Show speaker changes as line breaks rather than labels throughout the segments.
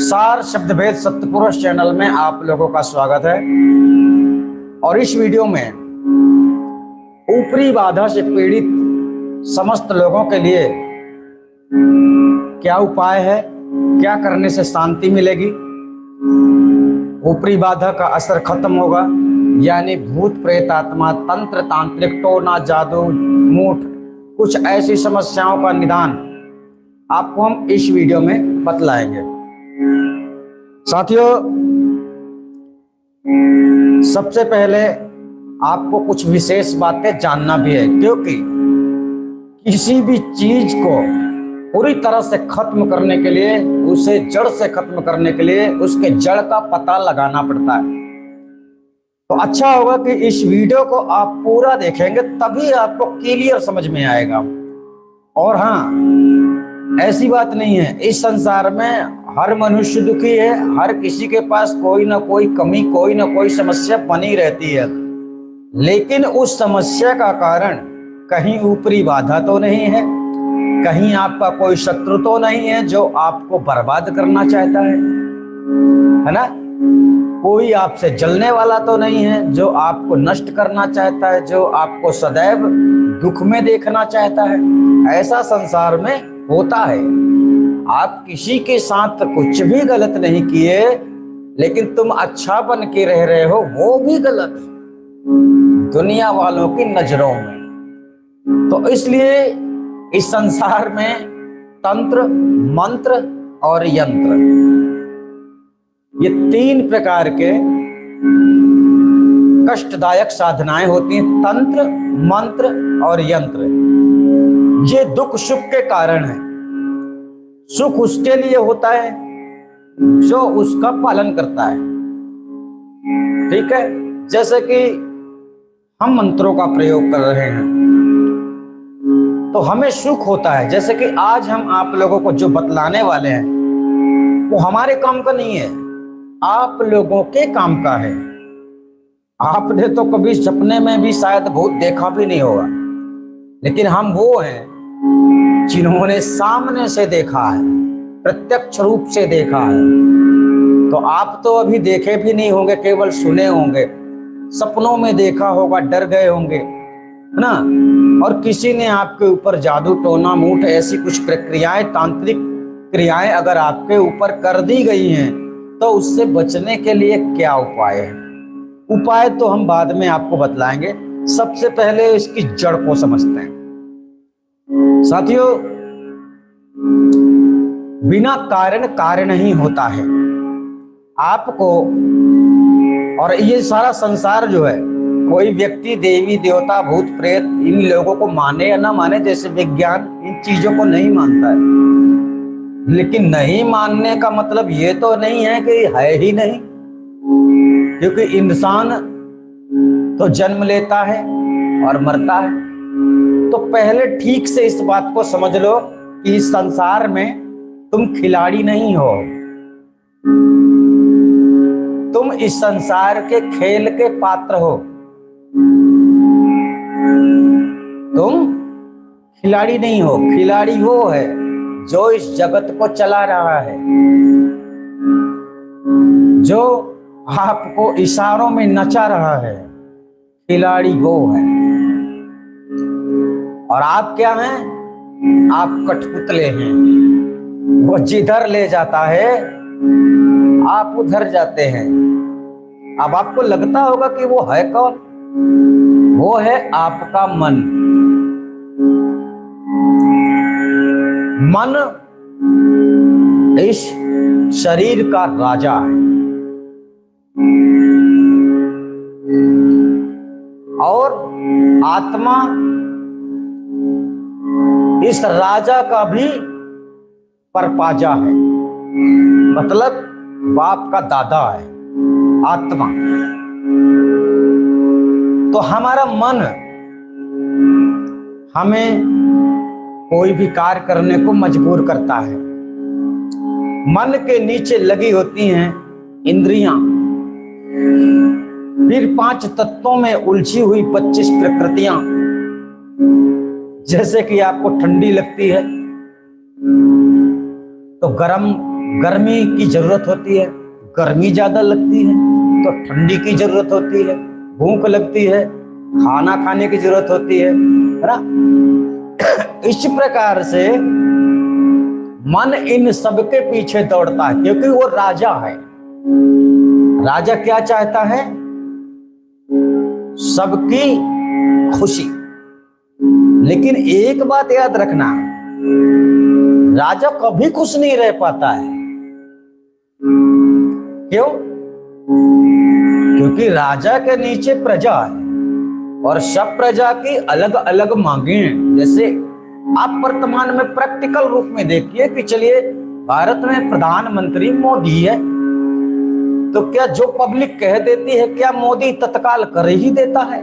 सार शब्दभेद सत्यपुरुष चैनल में आप लोगों का स्वागत है। और इस वीडियो में ऊपरी बाधा से पीड़ित समस्त लोगों के लिए क्या उपाय है, क्या करने से शांति मिलेगी, ऊपरी बाधा का असर खत्म होगा, यानी भूत प्रेत आत्मा तंत्र तांत्रिक टोना जादू मूठ कुछ ऐसी समस्याओं का निदान आपको हम इस वीडियो में बतलाएंगे। साथियों, सबसे पहले आपको कुछ विशेष बातें जानना भी है, क्योंकि किसी भी चीज को पूरी तरह से खत्म करने के लिए, उसे जड़ से खत्म करने के लिए उसके जड़ का पता लगाना पड़ता है। तो अच्छा होगा कि इस वीडियो को आप पूरा देखेंगे, तभी आपको क्लियर समझ में आएगा। और हाँ, ऐसी बात नहीं है, इस संसार में हर मनुष्य दुखी है, हर किसी के पास कोई ना कोई कमी, कोई ना कोई समस्या बनी रहती है, लेकिन उस समस्या का कारण कहीं ऊपरी बाधा तो नहीं है, कहीं आपका कोई शत्रु तो नहीं है जो आपको बर्बाद करना चाहता है ना? कोई आपसे जलने वाला तो नहीं है जो आपको नष्ट करना चाहता है, जो आपको सदैव दुख में देखना चाहता है। ऐसा संसार में होता है। आप किसी के साथ कुछ भी गलत नहीं किए, लेकिन तुम अच्छा बन के रह रहे हो, वो भी गलत दुनिया वालों की नजरों में। तो इसलिए इस संसार में तंत्र, मंत्र और यंत्र, ये तीन प्रकार के कष्टदायक साधनाएं होती हैं। तंत्र, मंत्र और यंत्र, ये दुख सुख के कारण है। सुख उसके लिए होता है जो उसका पालन करता है, ठीक है? जैसे कि हम मंत्रों का प्रयोग कर रहे हैं तो हमें सुख होता है। जैसे कि आज हम आप लोगों को जो बतलाने वाले हैं वो हमारे काम का नहीं है, आप लोगों के काम का है। आपने तो कभी सपने में भी शायद भूत देखा भी नहीं होगा, लेकिन हम वो हैं जिन्होंने सामने से देखा है, प्रत्यक्ष रूप से देखा है। तो आप तो अभी देखे भी नहीं होंगे, केवल सुने होंगे, सपनों में देखा होगा, डर गए होंगे, है ना? और किसी ने आपके ऊपर जादू टोना मूठ ऐसी कुछ प्रक्रियाएं, तांत्रिक क्रियाएं अगर आपके ऊपर कर दी गई हैं, तो उससे बचने के लिए क्या उपाय है? उपाय तो हम बाद में आपको बतलाएंगे। सबसे पहले इसकी जड़ को समझते हैं। साथियों, बिना कारण कार्य नहीं होता है। आपको और ये सारा संसार जो है, कोई व्यक्ति देवी देवता भूत प्रेत इन लोगों को माने या ना माने, जैसे विज्ञान इन चीजों को नहीं मानता है, लेकिन नहीं मानने का मतलब ये तो नहीं है कि है ही नहीं, क्योंकि इंसान तो जन्म लेता है और मरता है। तो पहले ठीक से इस बात को समझ लो कि इस संसार में तुम खिलाड़ी नहीं हो, तुम इस संसार के खेल के पात्र हो। तुम खिलाड़ी नहीं हो, खिलाड़ी वो है जो इस जगत को चला रहा है, जो आपको इशारों में नचा रहा है। खिलाड़ी वो है। और आप क्या हैं? आप कठपुतले हैं। वो जिधर ले जाता है आप उधर जाते हैं। अब आपको लगता होगा कि वो है कौन? वो है आपका मन। मन इस शरीर का राजा है और आत्मा इस राजा का भी परपाजा है, मतलब बाप का दादा है आत्मा। तो हमारा मन हमें कोई भी कार्य करने को मजबूर करता है। मन के नीचे लगी होती हैं इंद्रियां, फिर 5 तत्वों में उलझी हुई 25 प्रकृतियां। जैसे कि आपको ठंडी लगती है तो गर्म गर्मी की जरूरत होती है, गर्मी ज्यादा लगती है तो ठंडी की जरूरत होती है, भूख लगती है, खाना खाने की जरूरत होती है ना। इस प्रकार से मन इन सबके पीछे दौड़ता है, क्योंकि वो राजा है। राजा क्या चाहता है? सबकी खुशी। लेकिन एक बात याद रखना, राजा कभी खुश नहीं रह पाता है। क्यों? क्योंकि राजा के नीचे प्रजा है और सब प्रजा की अलग अलग मांगे हैं। जैसे आप वर्तमान में प्रैक्टिकल रूप में देखिए कि चलिए भारत में प्रधानमंत्री मोदी है, तो क्या जो पब्लिक कह देती है क्या मोदी तत्काल कर ही देता है?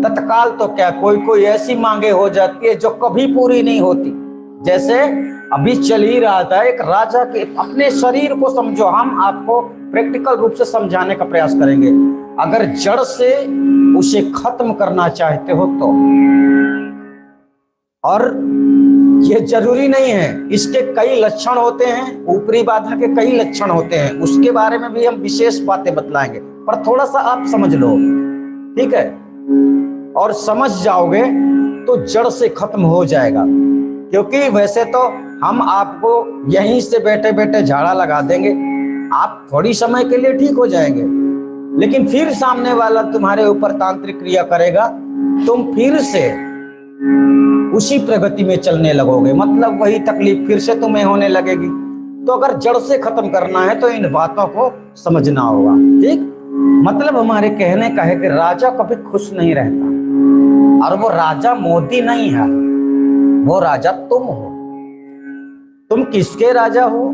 तत्काल तो क्या, कोई कोई ऐसी मांगे हो जाती है जो कभी पूरी नहीं होती। जैसे अभी चल ही रहा था, एक राजा के अपने शरीर को समझो, हम आपको प्रैक्टिकल रूप से समझाने का प्रयास करेंगे। अगर जड़ से उसे खत्म करना चाहते हो तो, और ये जरूरी नहीं है, इसके कई लक्षण होते हैं, ऊपरी बाधा के कई लक्षण होते हैं, उसके बारे में भी हम विशेष बातें बतलाएंगे, पर थोड़ा सा आप समझ लो, ठीक है? और समझ जाओगे तो जड़ से खत्म हो जाएगा। क्योंकि वैसे तो हम आपको यहीं से बैठे बैठे झाड़ा लगा देंगे, आप थोड़ी समय के लिए ठीक हो जाएंगे, लेकिन फिर सामने वाला तुम्हारे ऊपर तांत्रिक क्रिया करेगा, तुम फिर से उसी प्रगति में चलने लगोगे, मतलब वही तकलीफ फिर से तुम्हें होने लगेगी। तो अगर जड़ से खत्म करना है तो इन बातों को समझना होगा, ठीक? मतलब हमारे कहने का है कि राजा कभी खुश नहीं रहता, और वो राजा मोदी नहीं है, वो राजा तुम हो। तुम किसके राजा हो?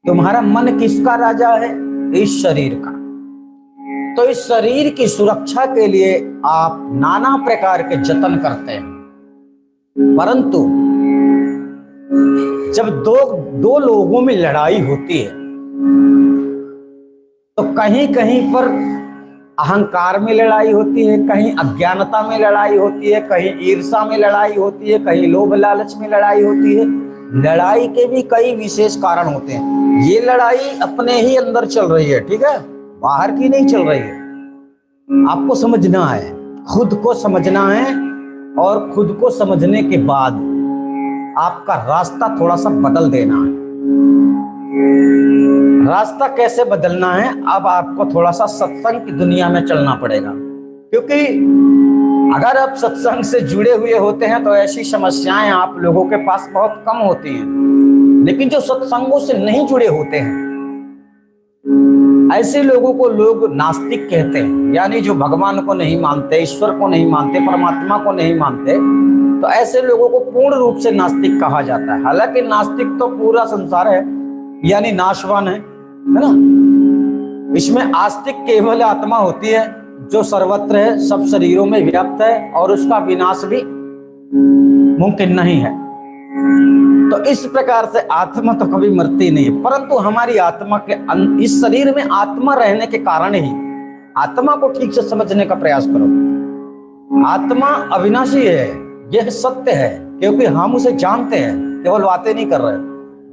तुम्हारा मन किसका राजा है? इस शरीर का। तो इस शरीर की सुरक्षा के लिए आप नाना प्रकार के जतन करते हैं, परंतु जब दो लोगों में लड़ाई होती है तो कहीं कहीं पर अहंकार में लड़ाई होती है, कहीं अज्ञानता में लड़ाई होती है, कहीं ईर्ष्या में लड़ाई होती है, कहीं लोभ लालच में लड़ाई होती है। लड़ाई के भी कई विशेष कारण होते हैं। ये लड़ाई अपने ही अंदर चल रही है, ठीक है, बाहर की नहीं चल रही है। आपको समझना है, खुद को समझना है, और खुद को समझने के बाद आपका रास्ता थोड़ा सा बदल देना है। रास्ता कैसे बदलना है? अब आपको थोड़ा सा सत्संग की दुनिया में चलना पड़ेगा, क्योंकि अगर आप सत्संग से जुड़े हुए होते हैं तो ऐसी समस्याएं आप लोगों के पास बहुत कम होती हैं। लेकिन जो सत्संगों से नहीं जुड़े होते हैं, ऐसे लोगों को लोग नास्तिक कहते हैं, यानी जो भगवान को नहीं मानते, ईश्वर को नहीं मानते, परमात्मा को नहीं मानते, तो ऐसे लोगों को पूर्ण रूप से नास्तिक कहा जाता है। हालांकि नास्तिक तो पूरा संसार है, यानी नाशवान है ना। इसमें आस्तिक केवल आत्मा होती है जो सर्वत्र है, सब शरीरों में व्याप्त है, और उसका विनाश भी मुमकिन नहीं है। तो इस प्रकार से आत्मा तो कभी मरती नहीं है, परंतु हमारी आत्मा के इस शरीर में आत्मा रहने के कारण ही आत्मा को ठीक से समझने का प्रयास करो। आत्मा अविनाशी है, यह सत्य है, क्योंकि हम उसे जानते हैं, केवल बातें नहीं कर रहे,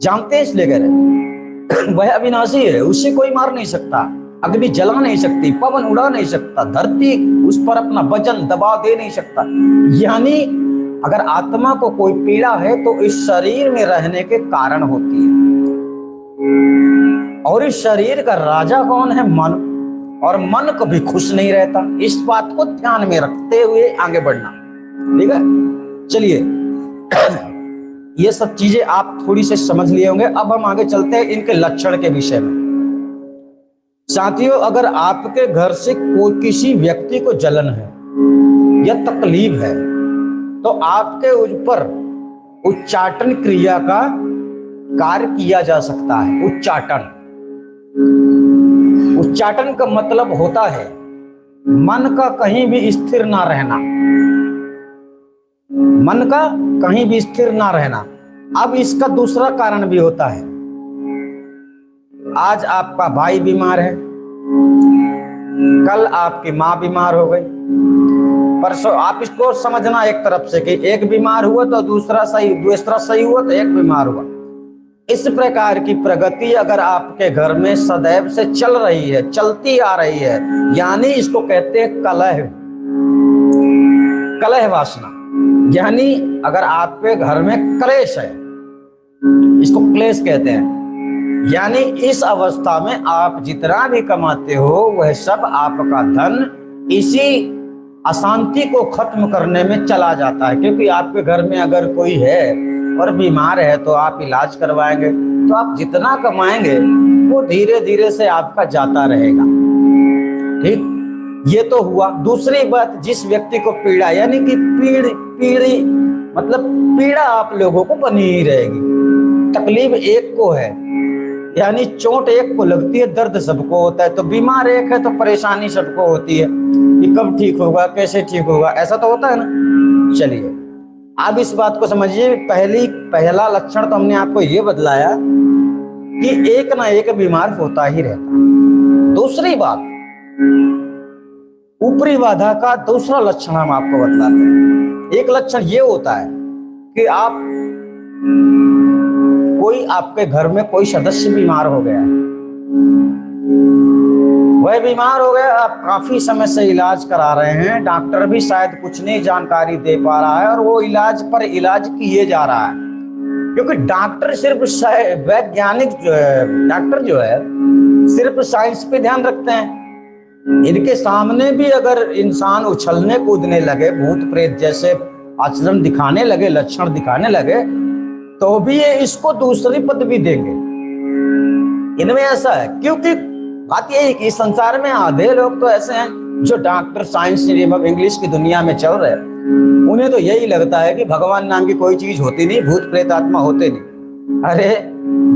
जानते हैं इसलिए कह रहे। वह अविनाशी है, उससे कोई मार नहीं सकता, अग्नि जला नहीं सकती, पवन उड़ा नहीं सकता, धरती उस पर अपना वजन दबाव दे नहीं सकता। यानी अगर आत्मा को कोई पीड़ा है तो इस शरीर में रहने के कारण होती है। और इस शरीर का राजा कौन है? मन। और मन कभी खुश नहीं रहता। इस बात को ध्यान में रखते हुए आगे बढ़ना, ठीक है? चलिए, ये सब चीजें आप थोड़ी से समझ लिए होंगे। अब हम आगे चलते हैं इनके लक्षण के विषय में। साथियों, अगर आपके घर से कोई किसी व्यक्ति को जलन है या तकलीफ है तो आपके ऊपर उच्चाटन क्रिया का कार्य किया जा सकता है। उच्चाटन का मतलब होता है मन का कहीं भी स्थिर ना रहना, मन का कहीं भी स्थिर ना रहना। अब इसका दूसरा कारण भी होता है। आज आपका भाई बीमार है, कल आपकी माँ बीमार हो गई, पर आप इसको समझना एक तरफ से कि एक बीमार हुआ तो दूसरा सही हुआ तो एक बीमार हुआ। इस प्रकार की प्रगति अगर आपके घर में सदैव से चल रही है, चलती आ रही है, यानी इसको कहते हैं कलह वासना। यानी अगर आपके घर में क्लेश है, इसको क्लेश कहते हैं। यानी इस अवस्था में आप जितना भी कमाते हो वह सब आपका धन इसी अशांति को खत्म करने में चला जाता है। क्योंकि आपके घर में अगर कोई है और बीमार है तो आप इलाज करवाएंगे, तो आप जितना कमाएंगे वो धीरे धीरे से आपका जाता रहेगा। ठीक, ये तो हुआ। दूसरी बात, जिस व्यक्ति को पीड़ा, यानी कि पीड़ी मतलब पीड़ा आप लोगों को बनी ही रहेगी। तकलीफ एक को है, यानी चोट एक को लगती है, दर्द सबको होता है। तो बीमार एक है तो परेशानी सबको होती है कि कब ठीक होगा, कैसे ठीक होगा, ऐसा तो होता है ना। चलिए अब इस बात को समझिए। पहला लक्षण तो हमने आपको ये बतलाया कि एक ना एक बीमार होता ही रहता है। दूसरी बात, ऊपरी बाधा का दूसरा लक्षण हम आपको बतलाते हैं। एक लक्षण ये होता है कि कोई आपके घर में कोई सदस्य बीमार हो गया है, वह बीमार हो गया, आप काफी समय से इलाज करा रहे हैं, डॉक्टर भी शायद कुछ नहीं जानकारी दे पा रहा है और वो इलाज पर इलाज किए जा रहा है। क्योंकि डॉक्टर सिर्फ वैज्ञानिक डॉक्टर जो है सिर्फ साइंस पे ध्यान रखते हैं। इनके सामने भी अगर इंसान उछलने कूदने लगे, भूत प्रेत जैसे आचरण दिखाने लगे, लक्षण दिखाने लगे, तो भी ये इसको दूसरी पदवी देंगे। इनमें ऐसा है, क्योंकि बात यही कि संसार में आधे लोग तो ऐसे हैं जो डॉक्टर, साइंस, इंग्लिश की दुनिया में चल रहे हैं। उन्हें तो यही लगता है कि भगवान नाम की कोई चीज होती नहीं, भूत प्रेत आत्मा होते नहीं। अरे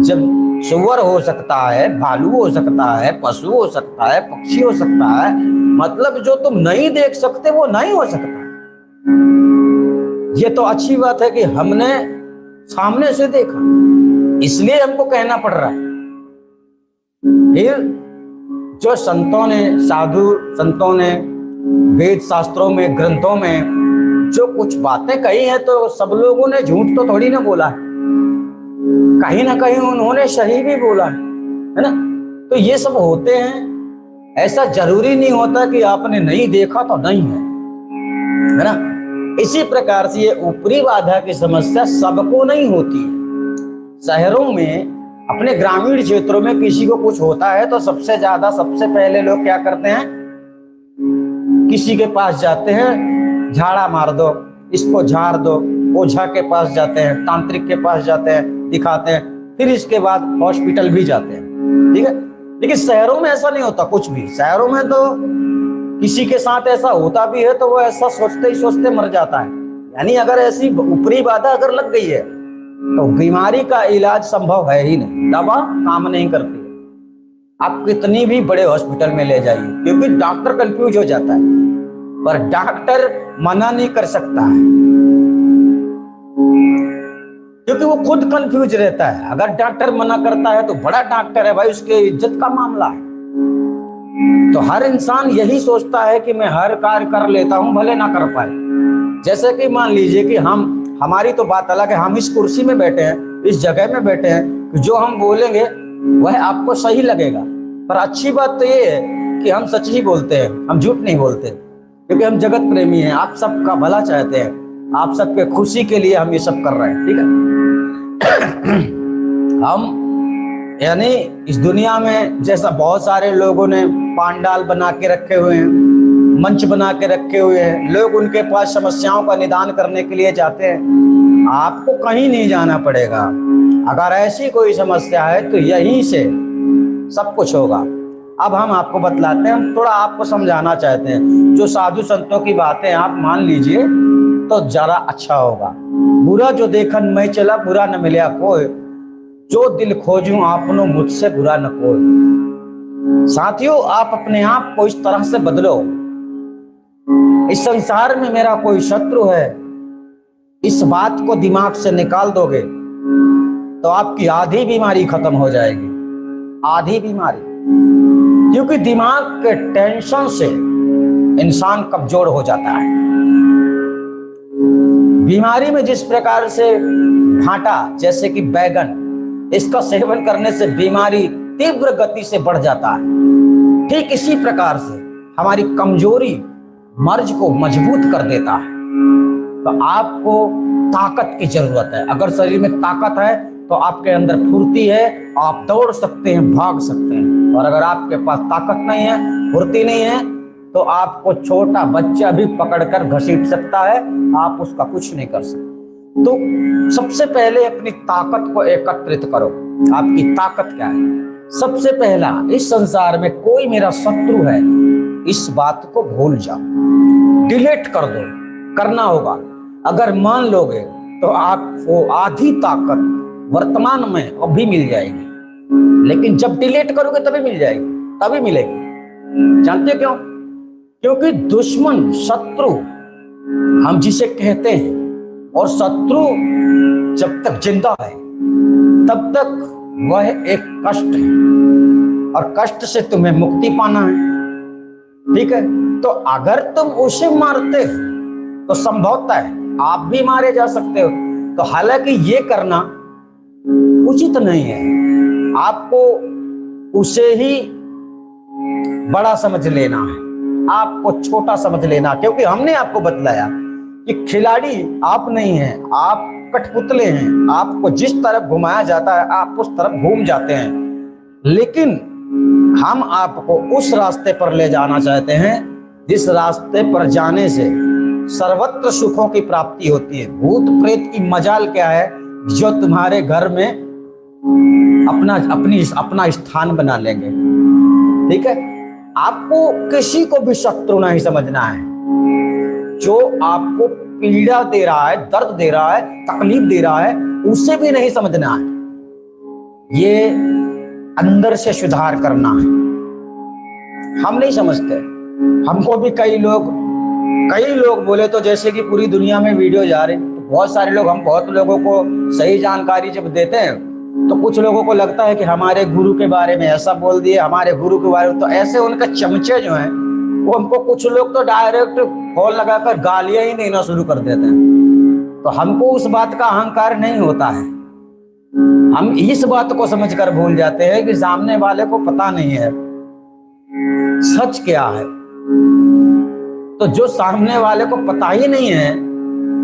जब सुअर हो सकता है, भालू हो सकता है, पशु हो सकता है, पक्षी हो सकता है, मतलब जो तुम नहीं देख सकते वो नहीं हो सकता। ये तो अच्छी बात है कि हमने सामने से देखा, इसलिए हमको कहना पड़ रहा है। फिर जो संतों ने, साधु संतों ने वेद शास्त्रों में, ग्रंथों में जो कुछ बातें कही हैं, तो सब लोगों ने झूठ तो थोड़ी ना बोला है, कहीं ना कहीं उन्होंने सही भी बोला है ना। तो ये सब होते हैं, ऐसा जरूरी नहीं होता कि आपने नहीं देखा तो नहीं है ना। इसी प्रकार से ये ऊपरी बाधा की समस्या सबको नहीं होती। शहरों में, अपने ग्रामीण क्षेत्रों में किसी को कुछ होता है तो सबसे पहले लोग क्या करते हैं, किसी के पास जाते हैं, झाड़ा मार दो, इसको झाड़ दो, ओझा के पास जाते हैं, तांत्रिक के पास जाते हैं, दिखाते हैं, फिर इसके बाद हॉस्पिटल भी जाते हैं। ठीक है, लेकिन शहरों में ऐसा नहीं होता कुछ भी। शहरों में तो किसी के साथ ऐसा होता भी है तो वो ऐसा सोचते ही सोचते मर जाता है। यानी अगर ऐसी ऊपरी बाधा अगर लग गई है तो बीमारी का इलाज संभव है ही नहीं, दवा काम नहीं करती। आप कितनी भी बड़े हॉस्पिटल में ले जाइए, क्योंकि डॉक्टर कंफ्यूज हो जाता है, पर डॉक्टर मना नहीं कर सकता है, क्योंकि वो खुद कंफ्यूज रहता है। अगर डॉक्टर मना करता है तो बड़ा डॉक्टर है भाई, उसके इज्जत का मामला है। तो हर इंसान यही सोचता है कि मैं हर कार्य कर लेता हूं, भले ना कर पाए। जैसे कि मान लीजिए कि हमारी तो बात अलग है, हम इस कुर्सी में बैठे हैं, इस जगह में बैठे हैं, जो हम बोलेंगे वह आपको सही लगेगा। पर अच्छी बात तो ये है कि हम सच ही बोलते हैं, हम झूठ नहीं बोलते, क्योंकि हम जगत प्रेमी हैं, आप सबका भला चाहते हैं, आप सबके खुशी के लिए हम ये सब कर रहे हैं। ठीक है हम यानी इस दुनिया में जैसा बहुत सारे लोगों ने पांडाल बना के रखे हुए हैं, मंच बना के रखे हुए हैं, लोग उनके पास समस्याओं का निदान करने के लिए जाते हैं। आपको कहीं नहीं जाना पड़ेगा। अगर ऐसी कोई समस्या है तो यहीं से सब कुछ होगा। अब हम आपको बतलाते हैं, हम थोड़ा आपको समझाना चाहते हैं। जो साधु संतों की बातें आप मान लीजिए तो जरा अच्छा होगा। बुरा जो देखन मैं चला, बुरा न मिला कोई, जो दिल खोजूं आपनो मुझसे बुरा न कोई। साथियों, आप अपने आप को इस तरह से बदलो, इस संसार में मेरा कोई शत्रु है, इस बात को दिमाग से निकाल दोगे तो आपकी आधी बीमारी खत्म हो जाएगी, आधी बीमारी। क्योंकि दिमाग के टेंशन से इंसान कमजोर हो जाता है। बीमारी में जिस प्रकार से भांटा जैसे कि बैगन, इसका सेवन करने से बीमारी तीव्र गति से बढ़ जाता है, ठीक इसी प्रकार से हमारी कमजोरी मर्ज को मजबूत कर देता है। तो आपको ताकत की जरूरत है। अगर शरीर में ताकत है तो आपके अंदर फुर्ती है, आप दौड़ सकते हैं, भाग सकते हैं। और अगर आपके पास ताकत नहीं है, फुर्ती नहीं है, तो आपको छोटा बच्चा भी पकड़कर घसीट सकता है, आप उसका कुछ नहीं कर सकते। तो सबसे पहले अपनी ताकत को एकत्रित करो। आपकी ताकत क्या है? सबसे पहला, इस संसार में कोई मेरा शत्रु है, इस बात को भूल जाओ, डिलीट कर दो। करना होगा। अगर मान लोगे तो आपको आधी ताकत वर्तमान में अभी मिल जाएगी, लेकिन जब डिलीट करोगे तभी मिल जाएगी, तभी मिलेगी। जानते क्यों? क्योंकि दुश्मन, शत्रु हम जिसे कहते हैं, और शत्रु जब तक जिंदा है तब तक वह एक कष्ट है, और कष्ट से तुम्हें मुक्ति पाना है। ठीक है? तो अगर तुम उसे मारते हो तो संभवतः आप भी मारे जा सकते हो। तो हालांकि ये करना उचित नहीं है, आपको उसे ही बड़ा समझ लेना है, आपको छोटा समझ लेना, क्योंकि हमने आपको बतलाया कि खिलाड़ी आप नहीं हैं, आप कठपुतले हैं। आपको जिस तरफ घुमाया जाता है आप उस तरफ घूम जाते हैं, लेकिन हम आपको उस रास्ते पर ले जाना चाहते हैं जिस रास्ते पर जाने से सर्वत्र सुखों की प्राप्ति होती है। भूत प्रेत की मजाल क्या है? जो तुम्हारे घर में अपना स्थान बना लेंगे। ठीक है? आपको किसी को भी शत्रु नहीं समझना है। जो आपको पीड़ा दे रहा है, दर्द दे रहा है, तकलीफ दे रहा है, उसे भी नहीं समझना है। ये अंदर से सुधार करना है। हम नहीं समझते। हमको भी कई लोग बोले तो जैसे कि पूरी दुनिया में वीडियो जा रहे, तो बहुत सारे लोग, हम बहुत लोगों को सही जानकारी जब देते हैं तो कुछ लोगों को लगता है कि हमारे गुरु के बारे में ऐसा बोल दिए, हमारे गुरु के बारे में, तो ऐसे उनके चमचे जो हैं वो हमको, कुछ लोग तो डायरेक्ट फोन लगाकर गालियां ही देना शुरू कर देते हैं। तो हमको उस बात का अहंकार नहीं होता है। हम इस बात को समझकर भूल जाते हैं कि सामने वाले को पता नहीं है सच क्या है। तो जो सामने वाले को पता ही नहीं है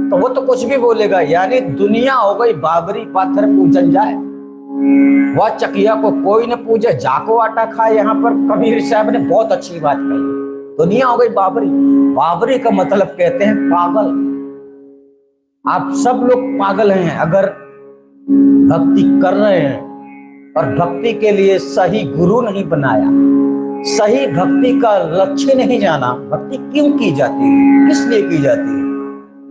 तो वो तो कुछ भी बोलेगा। यानी दुनिया हो गई बाबरी, पाथर पूजन जाए, वह चकिया को कोई न पूजे, जाको आटा खाए। यहाँ पर कबीर साहब ने बहुत अच्छी बात कही। दुनिया हो गई बाबरी। बाबरी का मतलब कहते हैं पागल। आप सब लोग पागल हैं अगर भक्ति कर रहे हैं और भक्ति के लिए सही गुरु नहीं बनाया, सही भक्ति का लक्ष्य नहीं जाना। भक्ति क्यों की जाती है, किस लिए की जाती है?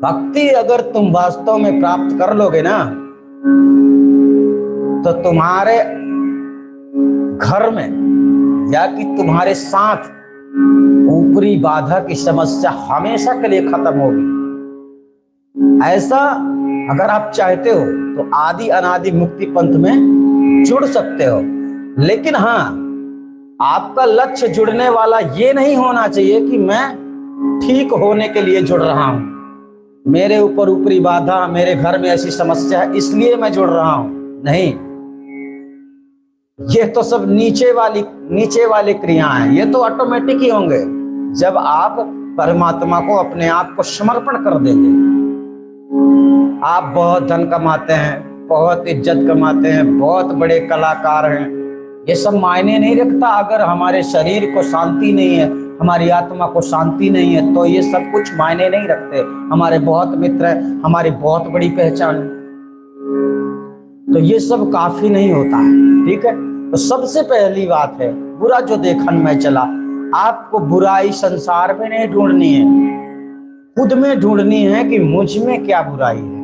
भक्ति अगर तुम वास्तव में प्राप्त कर लोगे ना, तो तुम्हारे घर में या कि तुम्हारे साथ ऊपरी बाधा की समस्या हमेशा के लिए खत्म होगी। ऐसा अगर आप चाहते हो तो आदि अनादि मुक्ति पंथ में जुड़ सकते हो। लेकिन हाँ, आपका लक्ष्य जुड़ने वाला ये नहीं होना चाहिए कि मैं ठीक होने के लिए जुड़ रहा हूं, मेरे ऊपर ऊपरी बाधा, मेरे घर में ऐसी समस्या है इसलिए मैं जुड़ रहा हूं। नहीं, ये तो सब नीचे वाली क्रियाएं हैं। ये तो ऑटोमेटिक ही होंगे जब आप परमात्मा को अपने आप को समर्पण कर देंगे। आप बहुत धन कमाते हैं, बहुत इज्जत कमाते हैं, बहुत बड़े कलाकार हैं, ये सब मायने नहीं रखता। अगर हमारे शरीर को शांति नहीं है, हमारी आत्मा को शांति नहीं है, तो ये सब कुछ मायने नहीं रखते। हमारे बहुत मित्र हैं, हमारी बहुत बड़ी पहचान है, तो ये सब काफी नहीं होता है। ठीक है? तो सबसे पहली बात है, बुरा जो देखन में चला। आपको बुराई संसार में नहीं ढूंढनी है, खुद में ढूंढनी है कि मुझ में क्या बुराई है।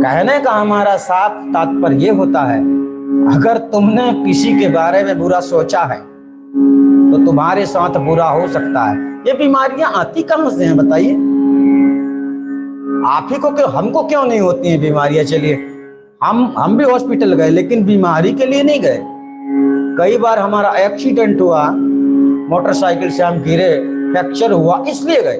कहने का हमारा साफ तात्पर्य ये होता है, अगर तुमने किसी के बारे में बुरा सोचा है तो तुम्हारे साथ बुरा हो सकता है। ये बीमारियां आती कहां से हैं बताइए? आप ही को क्यों, हमको क्यों नहीं होती हैं बीमारियां? चलिए, हम भी हॉस्पिटल गए लेकिन बीमारी के लिए नहीं गए। कई बार हमारा एक्सीडेंट हुआ, मोटरसाइकिल से हम गिरे, फ्रैक्चर हुआ, इसलिए गए।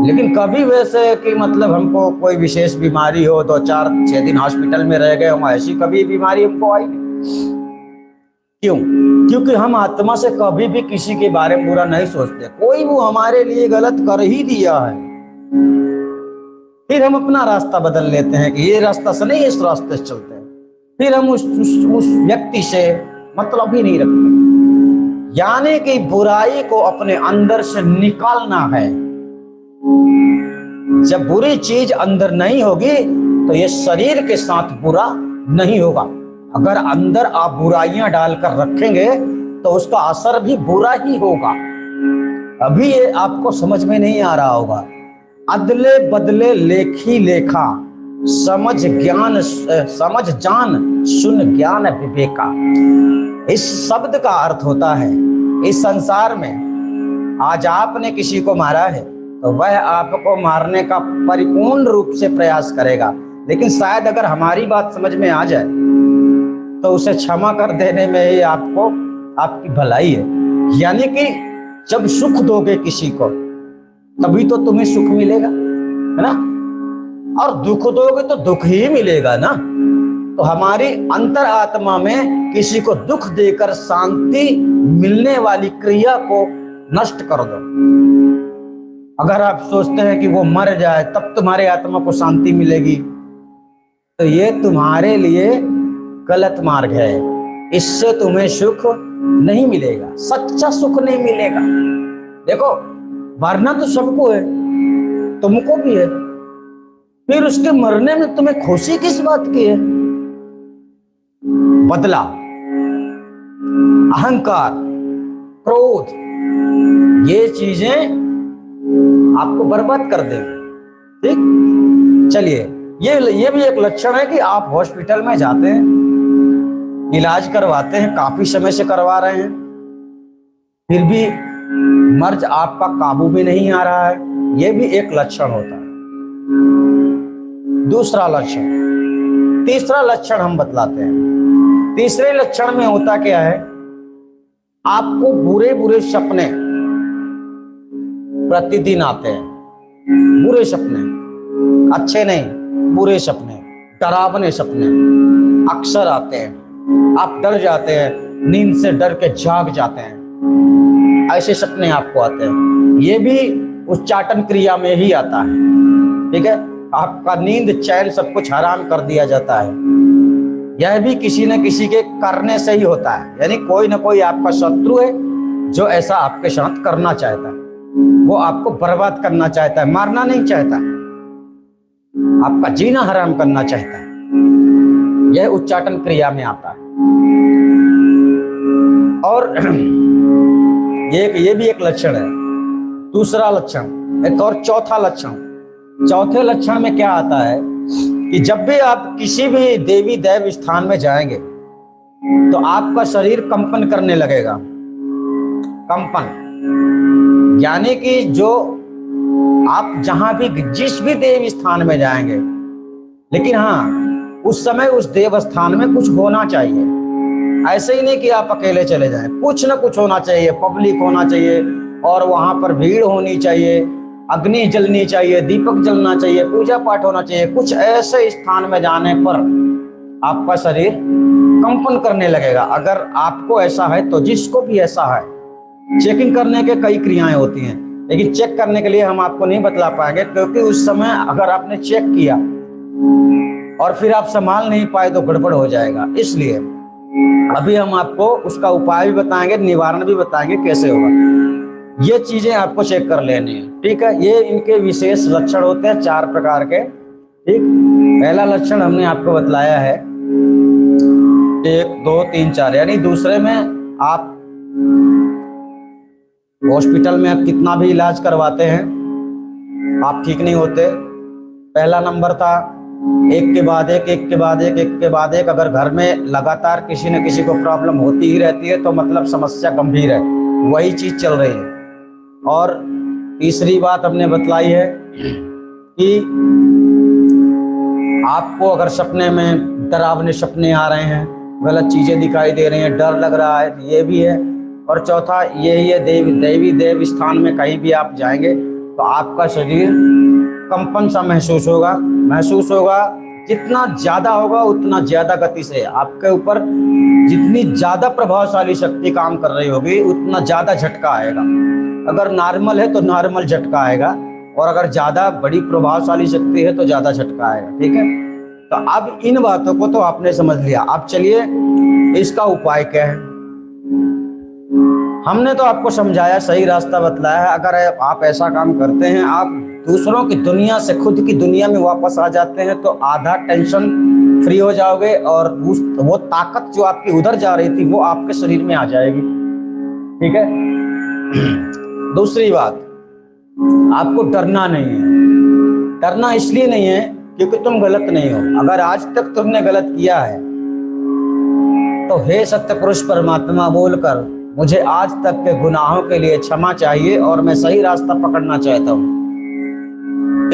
लेकिन कभी वैसे कि मतलब हमको कोई विशेष बीमारी हो, 2-4-6 दिन हॉस्पिटल में रह गए हम, ऐसी कभी बीमारी हमको आई नहीं। क्यों? क्योंकि हम आत्मा से कभी भी किसी के बारे में बुरा नहीं सोचते। कोई वो हमारे लिए गलत कर ही दिया है, फिर हम अपना रास्ता बदल लेते हैं कि ये रास्ता से नहीं, इस रास्ते से चलते हैं। फिर हम उस व्यक्ति से मतलब ही नहीं रखते। यानी कि बुराई को अपने अंदर से निकालना है। जब बुरी चीज अंदर नहीं होगी तो ये शरीर के साथ बुरा नहीं होगा। अगर अंदर आप बुराइयां डालकर रखेंगे तो उसका असर भी बुरा ही होगा। अभी ये आपको समझ में नहीं आ रहा होगा। अदले बदले लेखी लेखा, समझ जान सुन ज्ञान विवेका। इस शब्द का अर्थ होता है, इस संसार में आज आपने किसी को मारा है तो वह आपको मारने का परिपूर्ण रूप से प्रयास करेगा, लेकिन शायद अगर हमारी बात समझ में आ जाए तो उसे क्षमा कर देने में ही आपको आपकी भलाई है। यानी कि जब सुख दोगे किसी को तभी तो तुम्हें सुख मिलेगा, है ना, और दुख दोगे तो दुख ही मिलेगा ना। तो हमारी अंतर आत्मा में किसी को दुख देकर शांति मिलने वाली क्रिया को नष्ट कर दो। अगर आप सोचते हैं कि वो मर जाए तब तुम्हारे आत्मा को शांति मिलेगी, तो ये तुम्हारे लिए गलत मार्ग है। इससे तुम्हें सुख नहीं मिलेगा, सच्चा सुख नहीं मिलेगा। देखो, मरना तो सबको है, तुमको भी है, फिर उसके मरने में तुम्हें खुशी किस बात की है? बदला, अहंकार, क्रोध, ये चीजें आपको बर्बाद कर देंगे। ठीक, चलिए, ये भी एक लक्षण है कि आप हॉस्पिटल में जाते हैं, इलाज करवाते हैं, काफी समय से करवा रहे हैं, फिर भी मर्ज आपका काबू में नहीं आ रहा है। यह भी एक लक्षण होता है। दूसरा लक्षण, तीसरा लक्षण हम बतलाते हैं। तीसरे लक्षण में होता क्या है, आपको बुरे बुरे सपने प्रतिदिन आते हैं। बुरे सपने, अच्छे नहीं, बुरे सपने, डरावने सपने अक्सर आते हैं। आप डर जाते हैं, नींद से डर के जाग जाते हैं, ऐसे सपने आपको आते हैं। ये भी उच्चाटन क्रिया में ही आता है। ठीक है, आपका नींद चैन सब कुछ हराम कर दिया जाता है। यह भी किसी न किसी के करने से ही होता है। यानी कोई ना कोई आपका शत्रु है जो ऐसा आपके साथ करना चाहता है। वो आपको बर्बाद करना चाहता है, मारना नहीं चाहता, आपका जीना हराम करना चाहता है। यह उच्चाटन क्रिया में आता है। और ये भी एक लक्षण है। दूसरा लक्षण, एक और चौथा लक्षण। चौथे लक्षण में क्या आता है कि जब भी आप किसी भी देवी देव स्थान में जाएंगे तो आपका शरीर कंपन करने लगेगा। कंपन यानी कि जो आप जहां भी जिस भी देव स्थान में जाएंगे, लेकिन हाँ, उस समय उस देव स्थान में कुछ होना चाहिए। ऐसे ही नहीं कि आप अकेले चले जाएं, कुछ ना कुछ होना चाहिए, पब्लिक होना चाहिए और वहां पर भीड़ होनी चाहिए, अग्नि जलनी चाहिए, दीपक जलना चाहिए, पूजा पाठ होना चाहिए। कुछ ऐसे स्थान में जाने पर आपका शरीर कंपन करने लगेगा। अगर आपको ऐसा है तो जिसको भी ऐसा है, चेकिंग करने के कई क्रियाएं होती हैं, लेकिन चेक करने के लिए हम आपको नहीं बतला पाएंगे, क्योंकि उस समय अगर आपने चेक किया और फिर आप संभाल नहीं पाए तो गड़बड़ हो जाएगा। इसलिए अभी हम आपको उसका उपाय भी बताएंगे, निवारण भी बताएंगे कैसे होगा। ये चीजें आपको चेक कर लेनी है। ठीक है, ये इनके विशेष लक्षण होते हैं 4 प्रकार के। ठीक, पहला लक्षण हमने आपको बतलाया है 1, 2, 3, 4। यानी दूसरे में आप हॉस्पिटल में आप कितना भी इलाज करवाते हैं, आप ठीक नहीं होते। पहला नंबर था एक के बाद एक, एक के बाद एक, एक के बाद एक। अगर घर में लगातार किसी न किसी को प्रॉब्लम होती ही रहती है तो मतलब समस्या गंभीर है, वही चीज चल रही है। और तीसरी बात हमने बतलाई है कि आपको अगर सपने में डरावने सपने आ रहे हैं, गलत चीजें दिखाई दे रही हैं, डर लग रहा है, ये भी है। और चौथा यही है, देवी देव स्थान में कहीं भी आप जाएंगे तो आपका शरीर कंपन सा महसूस होगा। जितना ज्यादा होगा उतना ज्यादा गति से आपके ऊपर, जितनी ज्यादा प्रभावशाली शक्ति काम कर रही होगी उतना ज्यादा झटका आएगा। अगर नॉर्मल है तो नॉर्मल झटका आएगा, और अगर ज्यादा बड़ी प्रभावशाली शक्ति है तो ज्यादा झटका आएगा। ठीक है, तो अब इन बातों को तो आपने समझ लिया। अब चलिए इसका उपाय क्या है। हमने तो आपको समझाया, सही रास्ता बतलाया है। अगर आप ऐसा काम करते हैं, आप दूसरों की दुनिया से खुद की दुनिया में वापस आ जाते हैं, तो आधा टेंशन फ्री हो जाओगे, और वो ताकत जो आपकी उधर जा रही थी वो आपके शरीर में आ जाएगी। ठीक है। दूसरी बात, आपको डरना नहीं है। डरना इसलिए नहीं है क्योंकि तुम गलत नहीं हो। अगर आज तक तुमने गलत किया है तो हे सत्य पुरुष परमात्मा बोलकर मुझे आज तक के गुनाहों के लिए क्षमा चाहिए और मैं सही रास्ता पकड़ना चाहता हूँ,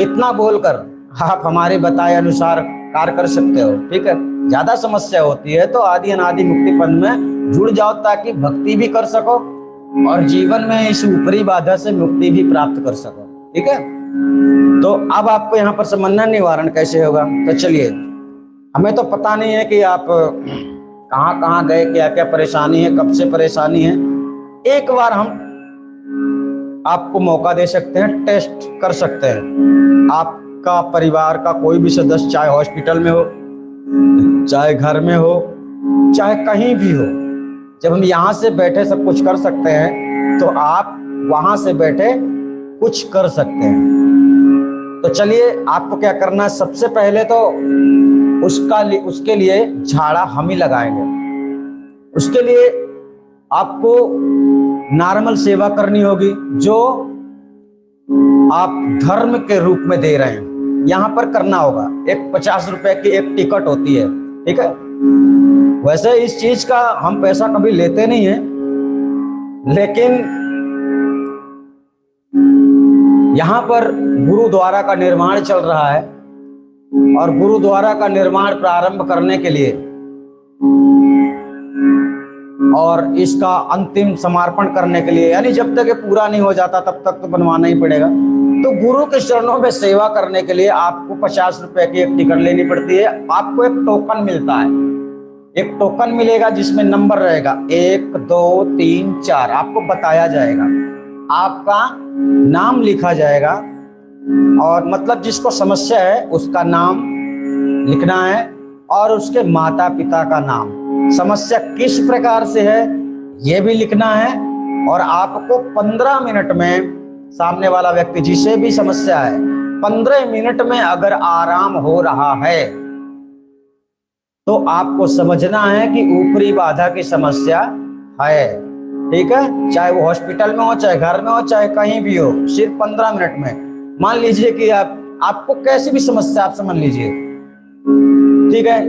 इतना बोलकर आप हमारे बताए अनुसार कार्य कर सकते हो। ठीक है। ज्यादा समस्या होती है तो आदि अनादि मुक्ति पद में जुड़ जाओ, ताकि भक्ति भी कर सको और जीवन में इस ऊपरी बाधा से मुक्ति भी प्राप्त कर सको। ठीक है। तो अब आपको यहाँ पर समझना निवारण कैसे होगा। तो चलिए, हमें तो पता नहीं है कि आप कहाँ कहाँ गए, क्या क्या परेशानी है, कब से परेशानी है। एक बार हम आपको मौका दे सकते हैं, टेस्ट कर सकते हैं। आपका परिवार का कोई भी सदस्य, चाहे हॉस्पिटल में हो, चाहे घर में हो, चाहे कहीं भी हो, जब हम यहाँ से बैठे सब कुछ कर सकते हैं तो आप वहां से बैठे कुछ कर सकते हैं। तो चलिए, आपको क्या करना है, सबसे पहले तो उसके लिए झाड़ा हम ही लगाएंगे। उसके लिए आपको नॉर्मल सेवा करनी होगी जो आप धर्म के रूप में दे रहे हैं, यहाँ पर करना होगा। एक 50 रुपए की एक टिकट होती है। ठीक है। वैसे इस चीज का हम पैसा कभी लेते नहीं है, लेकिन यहाँ पर गुरुद्वारा का निर्माण चल रहा है, और गुरुद्वारा का निर्माण प्रारंभ करने के लिए और इसका अंतिम समर्पण करने के लिए, यानी जब तक ये पूरा नहीं हो जाता तब तक तो बनवाना ही पड़ेगा। तो गुरु के चरणों में सेवा करने के लिए आपको 50 रुपए की एक टिकट लेनी पड़ती है। आपको एक टोकन मिलता है, एक टोकन मिलेगा जिसमें नंबर रहेगा 1 2 3 4। आपको बताया जाएगा, आपका नाम लिखा जाएगा, और मतलब जिसको समस्या है उसका नाम लिखना है और उसके माता पिता का नाम, समस्या किस प्रकार से है ये भी लिखना है। और आपको 15 मिनट में, सामने वाला व्यक्ति जिसे भी समस्या है, 15 मिनट में अगर आराम हो रहा है तो आपको समझना है कि ऊपरी बाधा की समस्या है। ठीक है। चाहे वो हॉस्पिटल में हो, चाहे घर में हो, चाहे कहीं भी हो, सिर्फ 15 मिनट में। मान लीजिए कि आपको कैसी भी समस्या, आप समझ लीजिए। ठीक है।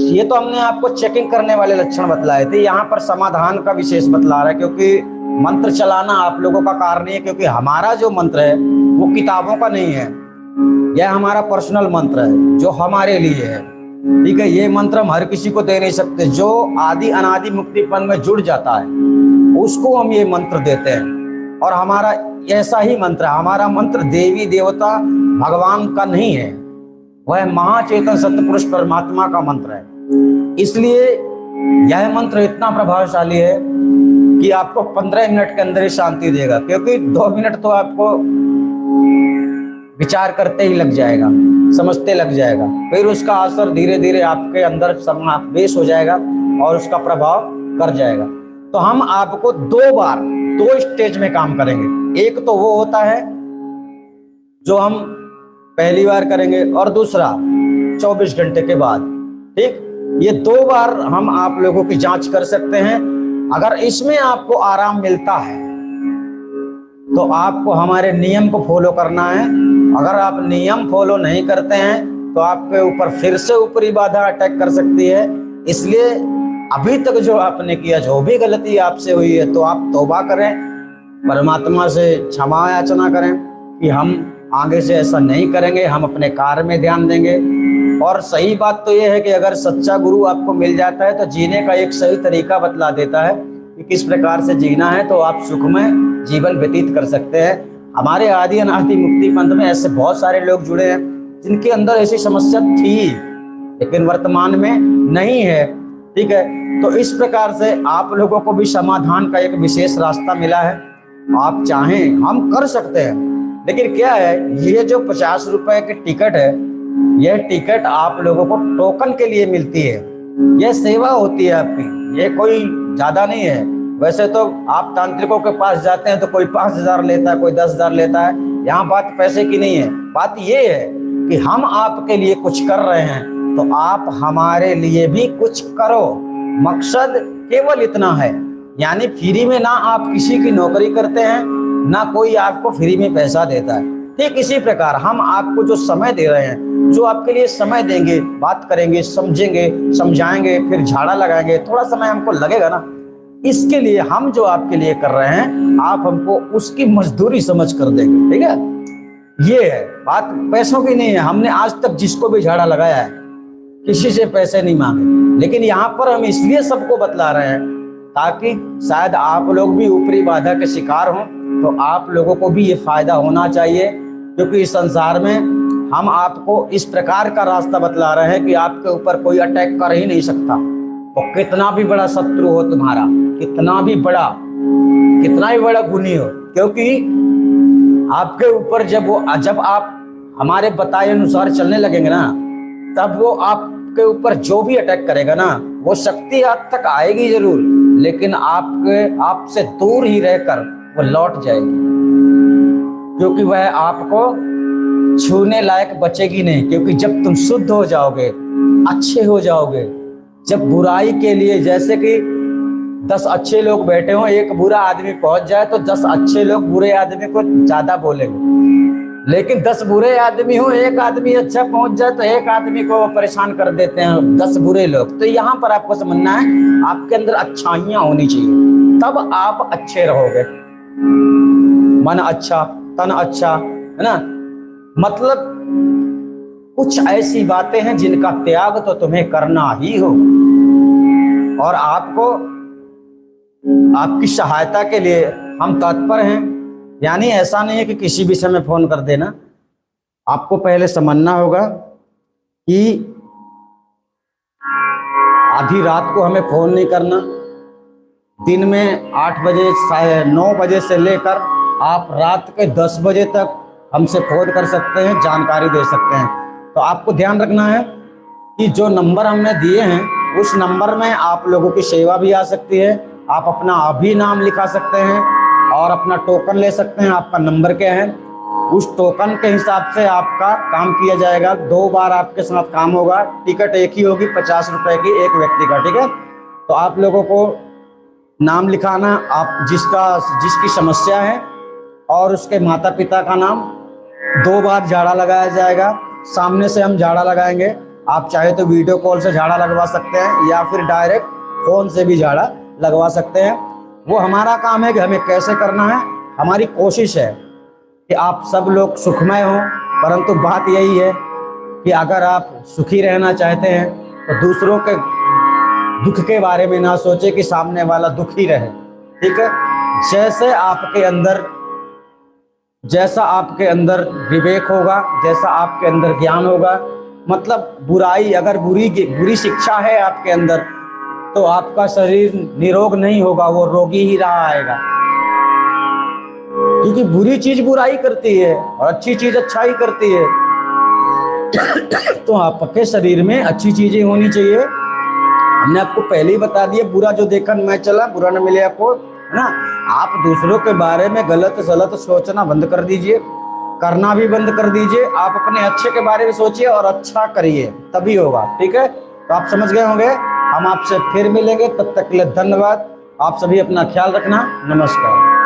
ये तो हमने आपको चेकिंग करने वाले लक्षण बतलाए थे, यहाँ पर समाधान का विशेष बतला रहा है, क्योंकि मंत्र चलाना आप लोगों का कार्य नहीं है, क्योंकि हमारा जो मंत्र है वो किताबों का नहीं है, यह हमारा पर्सनल मंत्र है जो हमारे लिए है। ठीक है। ये मंत्र हम हर किसी को दे नहीं सकते। जो आदि अनादि मुक्तिपन में जुड़ जाता है उसको हम ये मंत्र देते हैं, और हमारा ऐसा ही मंत्र है। हमारा मंत्र देवी देवता भगवान का नहीं है, वह महाचेतन सत्यपुरुष परमात्मा का मंत्र है। इसलिए यह मंत्र इतना प्रभावशाली है कि आपको 15 मिनट के अंदर ही शांति देगा, क्योंकि 2 मिनट तो आपको विचार करते ही लग जाएगा, समझते लग जाएगा, फिर उसका असर धीरे धीरे आपके अंदर समावेश हो जाएगा और उसका प्रभाव कर जाएगा। तो हम आपको 2 बार 2 स्टेज में काम करेंगे। एक तो वो होता है जो हम पहली बार करेंगे, और दूसरा 24 घंटे के बाद। ठीक। ये 2 बार हम आप लोगों की जांच कर सकते हैं। अगर इसमें आपको आराम मिलता है तो आपको हमारे नियम को फॉलो करना है। अगर आप नियम फॉलो नहीं करते हैं तो आपके ऊपर फिर से ऊपरी बाधा अटैक कर सकती है। इसलिए अभी तक जो आपने किया, जो भी गलती आपसे हुई है, तो आप तौबा करें, परमात्मा से क्षमा याचना करें कि हम आगे से ऐसा नहीं करेंगे, हम अपने कार्य में ध्यान देंगे। और सही बात तो यह है कि अगर सच्चा गुरु आपको मिल जाता है तो जीने का एक सही तरीका बतला देता है कि किस प्रकार से जीना है, तो आप सुखमय जीवन व्यतीत कर सकते हैं। हमारे आदि अनादि मुक्ति पंथ में ऐसे बहुत सारे लोग जुड़े हैं जिनके अंदर ऐसी समस्या थी लेकिन वर्तमान में नहीं है। ठीक है, तो इस प्रकार से आप लोगों को भी समाधान का एक विशेष रास्ता मिला है। आप चाहें हम कर सकते हैं, लेकिन क्या है, ये जो 50 रुपए की टिकट है, यह टिकट आप लोगों को टोकन के लिए मिलती है। यह सेवा होती है आपकी, ये कोई ज्यादा नहीं है। वैसे तो आप तांत्रिकों के पास जाते हैं तो कोई 5,000 लेता है, कोई 10,000 लेता है। यहाँ बात पैसे की नहीं है, बात ये है कि हम आपके लिए कुछ कर रहे हैं तो आप हमारे लिए भी कुछ करो। मकसद केवल इतना है, यानी फ्री में ना आप किसी की नौकरी करते हैं, ना कोई आपको फ्री में पैसा देता है। ठीक इसी प्रकार हम आपको जो समय दे रहे हैं, जो आपके लिए समय देंगे, बात करेंगे, समझेंगे, समझाएंगे, फिर झाड़ा लगाएंगे, थोड़ा समय हमको लगेगा ना, इसके लिए हम जो आपके लिए कर रहे हैं आप हमको उसकी मजदूरी समझ कर देंगे। ठीक है, ये है बात, पैसों की नहीं है। हमने आज तक जिसको भी झाड़ा लगाया है किसी से पैसे नहीं मांगे, लेकिन यहाँ पर हम इसलिए सबको बतला रहे हैं ताकि शायद आप लोग भी ऊपरी बाधा के शिकार हों, तो आप लोगों को भी ये फायदा होना चाहिए। क्योंकि इस संसार में हम आपको इस प्रकार का रास्ता बतला रहे हैं कि आपके ऊपर कोई अटैक कर ही नहीं सकता। तो कितना भी बड़ा शत्रु हो तुम्हारा, कितना भी बड़ा गुनी हो, क्योंकि आपके ऊपर जब आप हमारे बताए अनुसार चलने लगेंगे ना, तब वो आपके ऊपर जो भी अटैक करेगा ना, वो शक्ति आप तक आएगी जरूर, लेकिन आपसे दूर ही रहकर वो लौट जाएगी, क्योंकि वह आपको छूने लायक बचेगी नहीं। क्योंकि जब तुम शुद्ध हो जाओगे, अच्छे हो जाओगे, जब बुराई के लिए, जैसे कि 10 अच्छे लोग बैठे हों, एक बुरा आदमी पहुंच जाए तो 10 अच्छे लोग बुरे आदमी को ज्यादा बोलेंगे, लेकिन 10 बुरे आदमी हो, एक आदमी अच्छा पहुंच जाए तो एक आदमी को परेशान कर देते हैं 10 बुरे लोग। तो यहाँ पर आपको समझना है, आपके अंदर अच्छाइयां होनी चाहिए, तब आप अच्छे रहोगे। मन अच्छा, तन अच्छा, है ना। मतलब कुछ ऐसी बातें हैं जिनका त्याग तो तुम्हें करना ही हो, और आपको आपकी सहायता के लिए हम तत्पर हैं। यानी ऐसा नहीं है कि किसी भी समय फोन कर देना, आपको पहले समझना होगा कि आधी रात को हमें फोन नहीं करना। दिन में 8 बजे 9 बजे से लेकर आप रात के 10 बजे तक हमसे फोन कर सकते हैं, जानकारी दे सकते हैं। तो आपको ध्यान रखना है कि जो नंबर हमने दिए हैं उस नंबर में आप लोगों की सेवा भी आ सकती है। आप अपना अभी नाम लिखा सकते हैं और अपना टोकन ले सकते हैं। आपका नंबर क्या है, उस टोकन के हिसाब से आपका काम किया जाएगा। 2 बार आपके साथ काम होगा। टिकट एक ही होगी, 50 रुपए की एक व्यक्ति का। ठीक है, तो आप लोगों को नाम लिखाना, आप जिसकी समस्या है, और उसके माता पिता का नाम। 2 बार झाड़ा लगाया जाएगा, सामने से हम झाड़ा लगाएंगे। आप चाहे तो वीडियो कॉल से झाड़ा लगवा सकते हैं या फिर डायरेक्ट फोन से भी झाड़ा लगवा सकते हैं। वो हमारा काम है कि हमें कैसे करना है। हमारी कोशिश है कि आप सब लोग सुखमय हों, परंतु बात यही है कि अगर आप सुखी रहना चाहते हैं तो दूसरों के दुख के बारे में ना सोचे कि सामने वाला दुखी रहे। ठीक है, जैसा आपके अंदर विवेक होगा, जैसा आपके अंदर ज्ञान होगा, मतलब बुराई, अगर बुरी शिक्षा है आपके अंदर, तो आपका शरीर निरोग नहीं होगा, वो रोगी ही रहा आएगा। क्योंकि बुरी चीज बुराई करती है और अच्छी चीज अच्छाई करती है। तो आपके शरीर में अच्छी चीजें होनी चाहिए। हमने आपको पहले ही बता दिया, बुरा जो देखा मैं चला, बुरा न मिले आपको, है ना। आप दूसरों के बारे में गलत सोचना बंद कर दीजिए, करना भी बंद कर दीजिए। आप अपने अच्छे के बारे में सोचिए और अच्छा करिए, तभी होगा। ठीक है, तो आप समझ गए होंगे। हम आपसे फिर मिलेंगे, तब तक के लिए धन्यवाद। आप सभी अपना ख्याल रखना। नमस्कार।